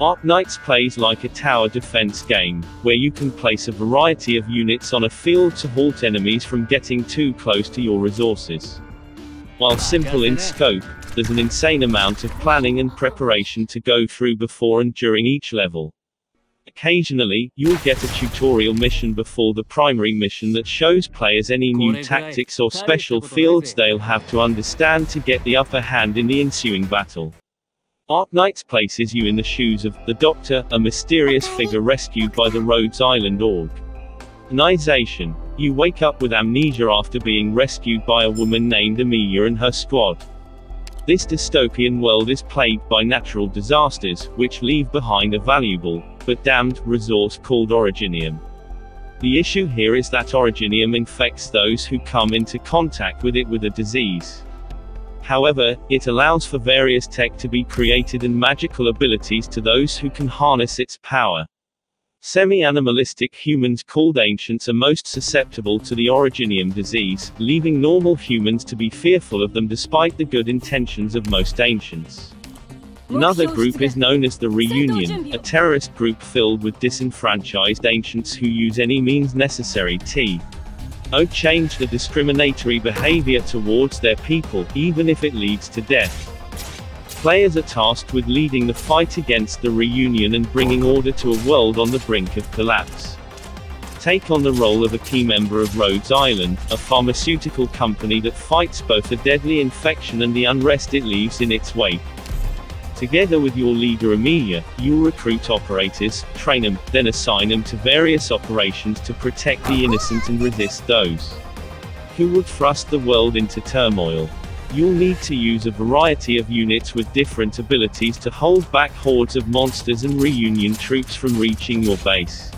Arknights plays like a tower defense game, where you can place a variety of units on a field to halt enemies from getting too close to your resources. While simple in scope, there's an insane amount of planning and preparation to go through before and during each level. Occasionally, you'll get a tutorial mission before the primary mission that shows players any new tactics or special fields they'll have to understand to get the upper hand in the ensuing battle. Arknights places you in the shoes of the Doctor, a mysterious figure rescued by the Rhodes Island organization. You wake up with amnesia after being rescued by a woman named Amelia and her squad. This dystopian world is plagued by natural disasters, which leave behind a valuable, but damned, resource called originium. The issue here is that originium infects those who come into contact with it with a disease. However, it allows for various tech to be created and magical abilities to those who can harness its power. Semi-animalistic humans called ancients are most susceptible to the originium disease, leaving normal humans to be fearful of them despite the good intentions of most ancients. Another group is known as the Reunion, a terrorist group filled with disenfranchised ancients who use any means necessary to change the discriminatory behavior towards their people, even if it leads to death. Players are tasked with leading the fight against the Reunion and bringing order to a world on the brink of collapse. Take on the role of a key member of Rhodes Island, a pharmaceutical company that fights both a deadly infection and the unrest it leaves in its wake. Together with your leader Amelia, you'll recruit operators, train them, then assign them to various operations to protect the innocent and resist those who would thrust the world into turmoil. You'll need to use a variety of units with different abilities to hold back hordes of monsters and Reunion troops from reaching your base.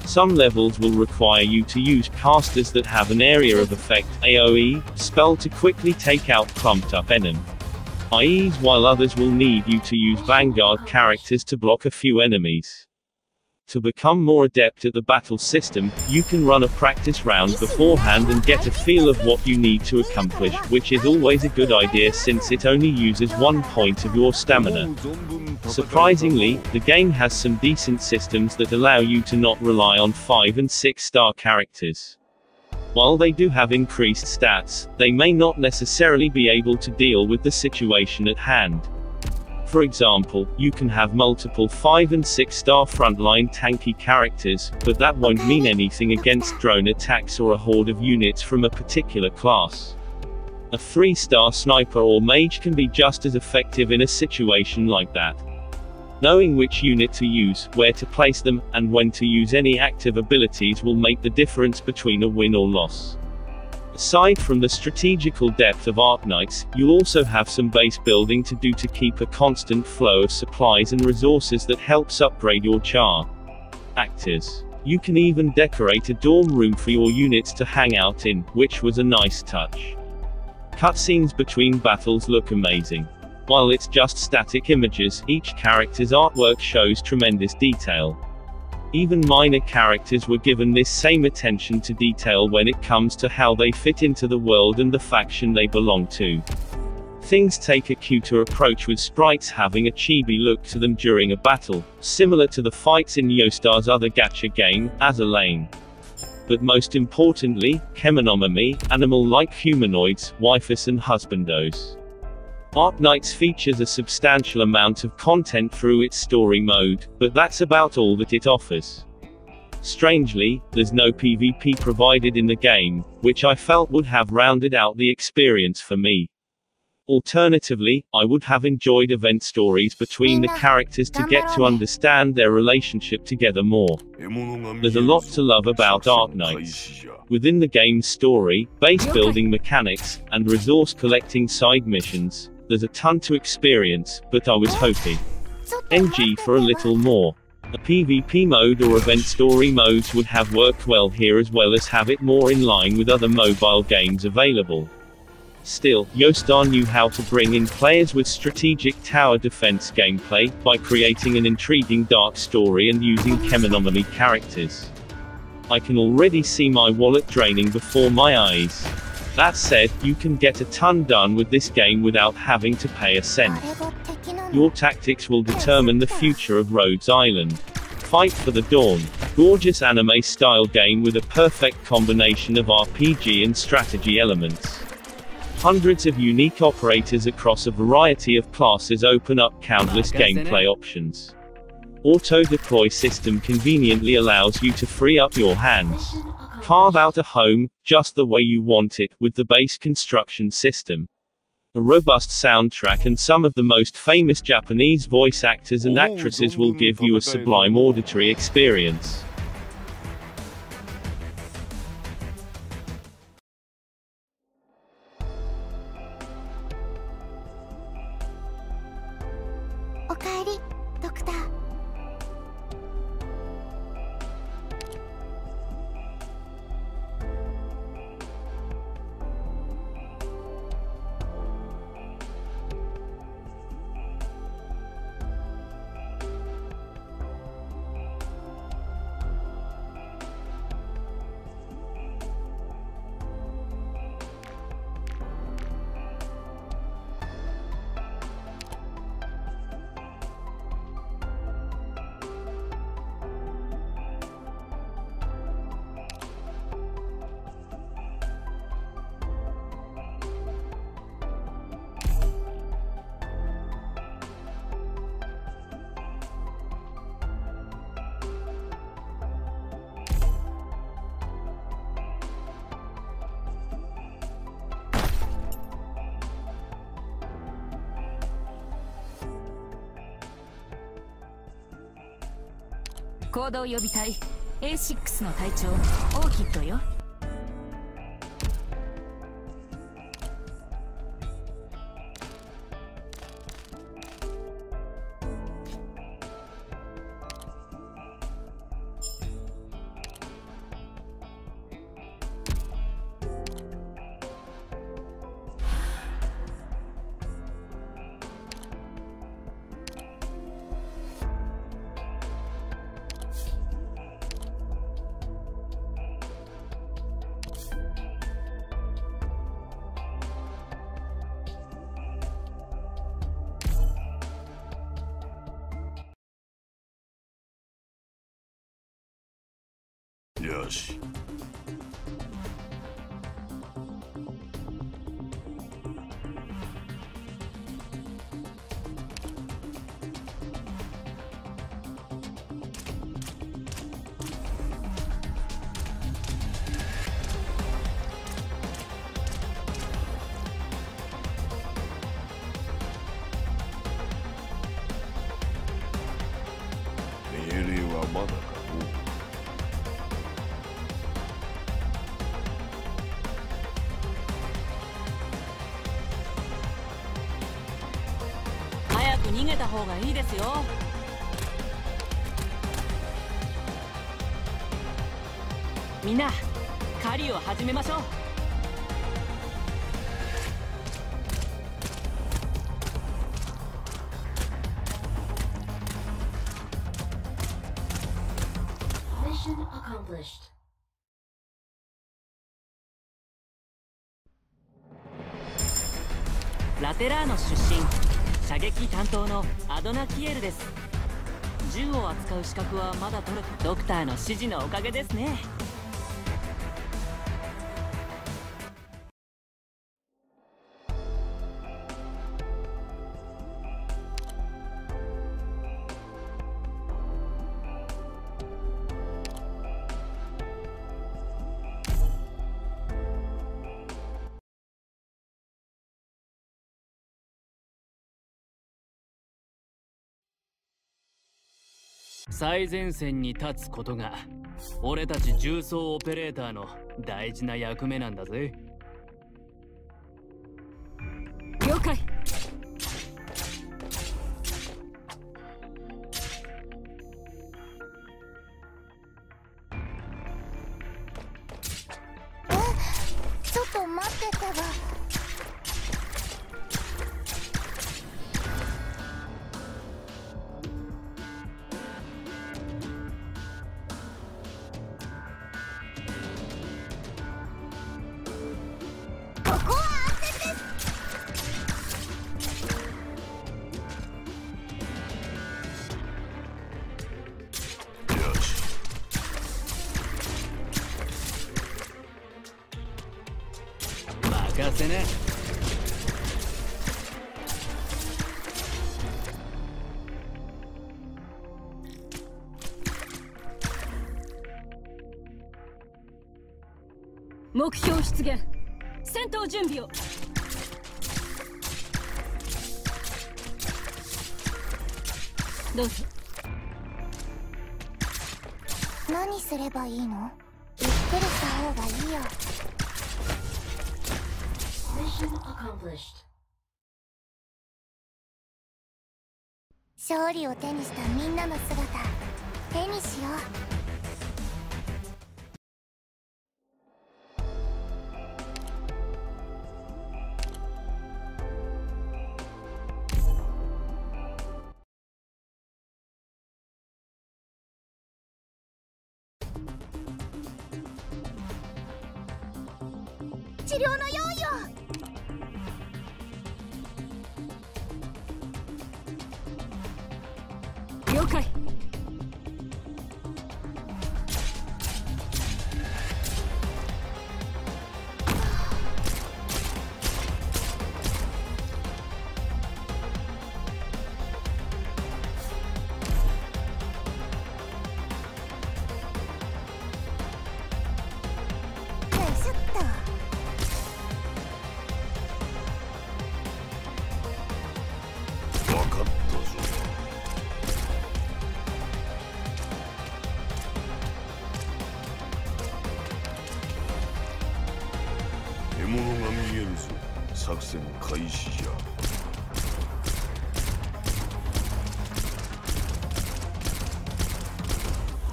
Some levels will require you to use casters that have an area of effect (AoE) spell to quickly take out clumped up enemies, while others will need you to use Vanguard characters to block a few enemies. To become more adept at the battle system, you can run a practice round beforehand and get a feel of what you need to accomplish, which is always a good idea since it only uses 1 point of your stamina. Surprisingly, the game has some decent systems that allow you to not rely on 5 and 6 star characters. While they do have increased stats, they may not necessarily be able to deal with the situation at hand. For example, you can have multiple 5 and 6 star frontline tanky characters, but that won't mean anything against drone attacks or a horde of units from a particular class. A 3-star sniper or mage can be just as effective in a situation like that. Knowing which unit to use, where to place them, and when to use any active abilities will make the difference between a win or loss. Aside from the strategical depth of Arknights, you'll also have some base building to do to keep a constant flow of supplies and resources that helps upgrade your characters. You can even decorate a dorm room for your units to hang out in, which was a nice touch. Cutscenes between battles look amazing. While it's just static images, each character's artwork shows tremendous detail. Even minor characters were given this same attention to detail when it comes to how they fit into the world and the faction they belong to. Things take a cuter approach with sprites having a chibi look to them during a battle, similar to the fights in Yoastar's other gacha game, Azur. But most importantly, chemonomy, animal-like humanoids, waifus and husbandos. Arknights features a substantial amount of content through its story mode, but that's about all that it offers. Strangely, there's no PvP provided in the game, which I felt would have rounded out the experience for me. Alternatively, I would have enjoyed event stories between the characters to get to understand their relationship together more. There's a lot to love about Arknights. Within the game's story, base building mechanics, and resource collecting side missions, there's a ton to experience, but I was hoping for a little more. A PvP mode or event story modes would have worked well here as well as have it more in line with other mobile games available. Still, Yoastar knew how to bring in players with strategic tower defense gameplay, by creating an intriguing dark story and using chemonomy characters. I can already see my wallet draining before my eyes. That said, you can get a ton done with this game without having to pay a cent. Your tactics will determine the future of Rhodes Island. Fight for the Dawn. Gorgeous anime-style game with a perfect combination of RPG and strategy elements. Hundreds of unique operators across a variety of classes open up countless gameplay options. Auto-deploy system conveniently allows you to free up your hands. Carve out a home, just the way you want it, with the base construction system. A robust soundtrack and some of the most famous Japanese voice actors and actresses will give you a sublime auditory experience.行動予備隊 A6 の隊長オーキッドよ。よし。命令はまだか。逃げた方がいいですよ。みんな狩りを始めましょう。ラテラーノ出身、射撃担当のアドナキエルです。銃を扱う資格はまだ取れて、ドクターの指示のおかげですね。最前線に立つことが俺たち重装オペレーターの大事な役目なんだぜ。了解。ちょっと待っててば。ってね。目標出現。戦闘準備を。どうぞ。何すればいいの？ゆっくりした方がいいよ。勝利を手にしたみんなの姿、手にしよう。治療の用意を。了解。獲物が見えるぞ。作戦開始じゃ。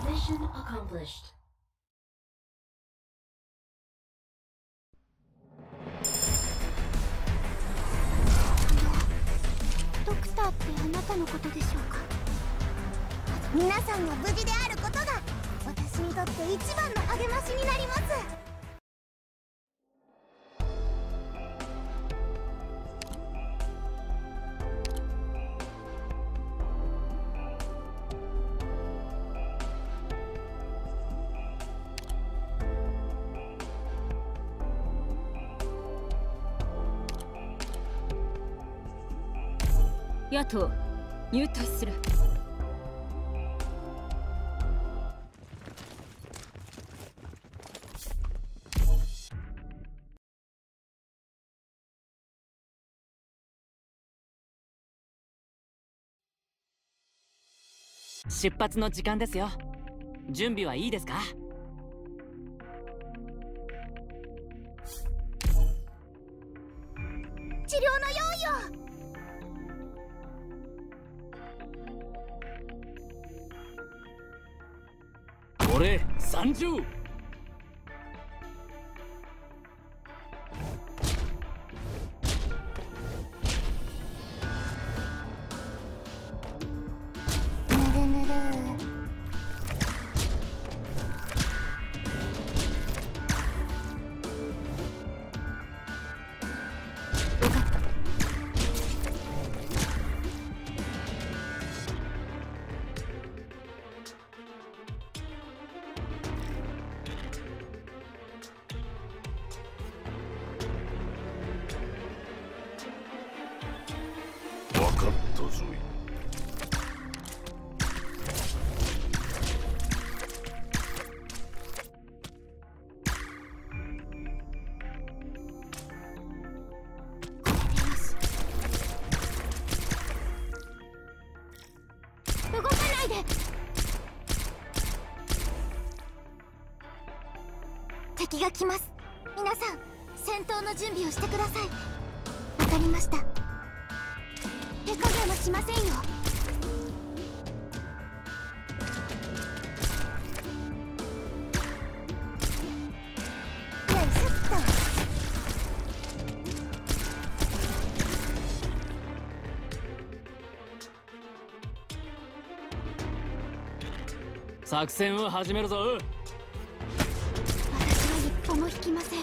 Mission accomplished. ドクターってあなたのことでしょうか？皆さんが無事であることが私にとって一番の励ましになります。野党入隊する。出発の時間ですよ。準備はいいですか？治療の用意を。俺30。ぬるぬる。分かったぞい。動かないで。敵が来ます。皆さん戦闘の準備をしてください。わかりました。手加減はしませんよ。よいしょっ作戦を始めるぞ。私は一歩も引きません。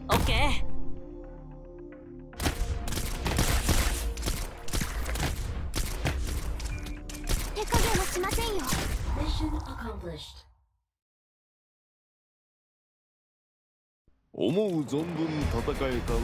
オッケー。手加減はしませんよ。Mission accomplished. 思う存分戦えたのう。